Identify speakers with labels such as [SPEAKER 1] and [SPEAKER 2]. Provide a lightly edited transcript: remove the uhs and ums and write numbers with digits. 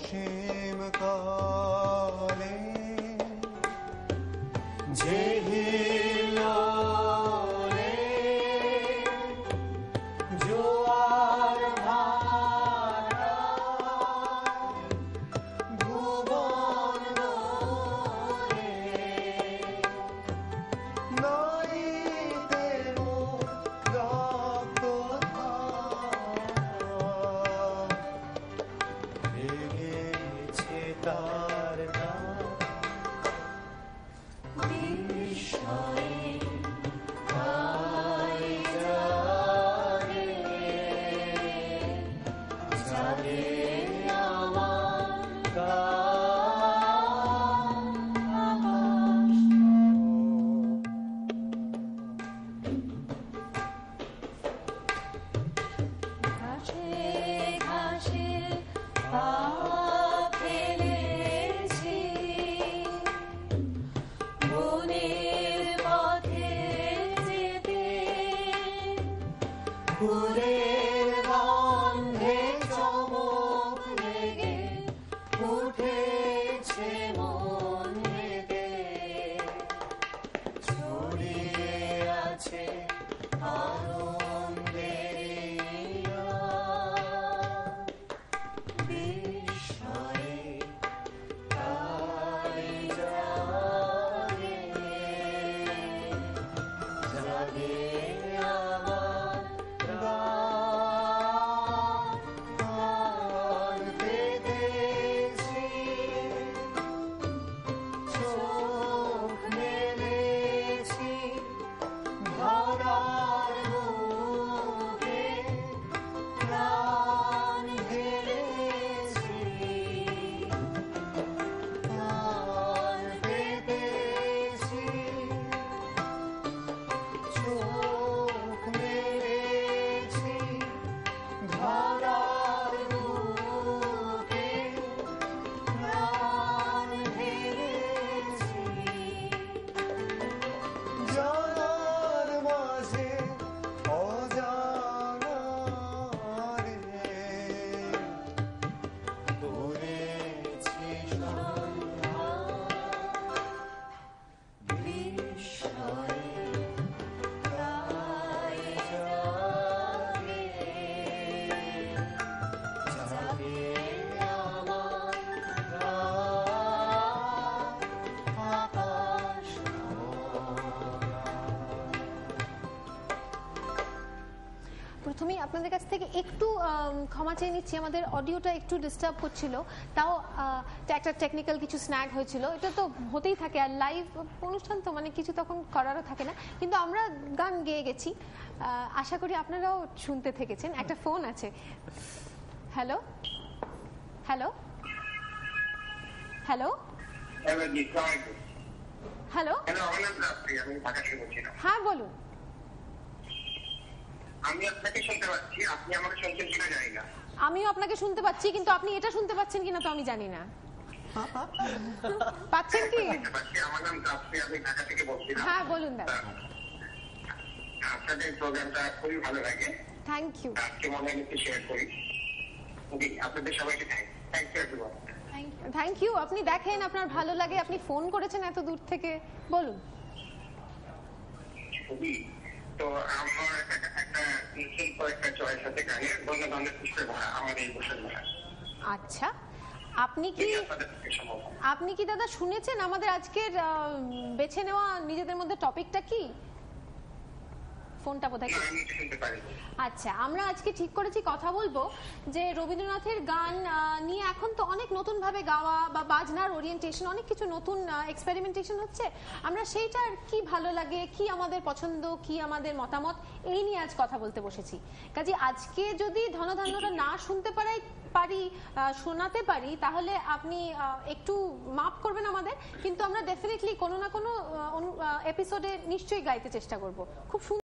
[SPEAKER 1] অসীম কালে যে হিল্লোলে জোয়ার ভাটায় ভুবন নয়ে নইতে মোর রক্তধারা ভেঙেছে তার নাম বিস্ময়ে তাই জাগে জাগে আমার গান আকাশ ঘাসে ঘাসে পা ফেলেছি বনের পথে যেতে ফুলের গন্ধে চমক লেগে উঠেছে মন মেতে ছড়িয়ে আছে আনন্দের বিস্ময়ে তাই জাগে জাগে আমার গান পেতেছি চোখ মেলেছি ধরার বুকে প্রাণ ঢেলেছি প্রাণ পেতেছি চোখ মেলেছি ধরার বুকে প্রাণ ঢেলেছি জানার মাঝে অজানারে করেছি সন্ধান বিস্ময়ে তাই জাগে জাগে আমার গান আকাশ ভরা।
[SPEAKER 2] প্রথমেই আপনাদের কাছ থেকে একটু ক্ষমা চেয়ে নিচ্ছি, আমাদের অডিওটা একটু ডিস্টার্ব করছিল, তাও একটা টেকনিক্যাল কিছু স্ন্যাগ হয়েছিল। এটা তো হতেই থাকে, আর লাইভ অনুষ্ঠান তো মানে কিছু তখন করারও থাকে না, কিন্তু আমরা গান গেয়ে গেছি। আশা করি আপনারাও শুনতে থেকেছেন। একটা ফোন আছে। হ্যালো হ্যালো হ্যালো হ্যালো, হ্যাঁ বলুন।
[SPEAKER 3] আমি আপনাকে শুনতে পাচ্ছি, আপনি আমাকে শুনছেন কিনা জানি না।
[SPEAKER 2] আমিও আপনাকে শুনতে পাচ্ছি, কিন্তু আপনি এটা শুনতে পাচ্ছেন কিনা তো আমি জানি না। পাচ্ছেন কি?
[SPEAKER 3] আমার নাম তাপসি, আমি ঢাকা থেকে বলছি।
[SPEAKER 2] হ্যাঁ বলুন দাদা।
[SPEAKER 3] আপনাদের প্রোগ্রামটা খুবই ভালো লাগে।
[SPEAKER 2] Thank you.
[SPEAKER 3] আজকে মনে হয় একটু শেয়ার করি। আপনাদের সবাইকে thank you everyone.
[SPEAKER 2] Thank you. আপনি দেখেন, আপনার ভালো লাগে, আপনি ফোন করেছেন এত দূর থেকে। বলুন।
[SPEAKER 3] তো আমার একটা একটা চয়েস আছে গানের, বন্যগন্ধের পুষ্পে ভরা আমার এই বসন্তমালা।
[SPEAKER 2] আচ্ছা, আপনি কি দাদা শুনেছেন আমাদের আজকের বেছে নেওয়া নিজেদের মধ্যে টপিকটা কি? ফোনটা বোধহয়। আচ্ছা, আমরা আজকে ঠিক করেছি কথা বলবো যে রবীন্দ্রনাথের গান নিয়ে এখন তো অনেক নতুন ভাবে গাওয়া বা বাজনার ওরিয়েন্টেশন, অনেক কিছু নতুন এক্সপেরিমেন্টেশন হচ্ছে। আমরা সেইটার কি ভালো লাগে, কি আমাদের পছন্দ, কি আমাদের মতামত, এই নিয়ে আজ কথা বলতে বসেছি। কাজে আজকে যদি ধনধান্যটা না শুনতে পারি, শোনাতে পারি, তাহলে আপনি একটু মাফ করবেন আমাদের, কিন্তু আমরা ডেফিনেটলি কোনো না কোনো এপিসোডে নিশ্চয়ই গাইতে চেষ্টা করব। খুব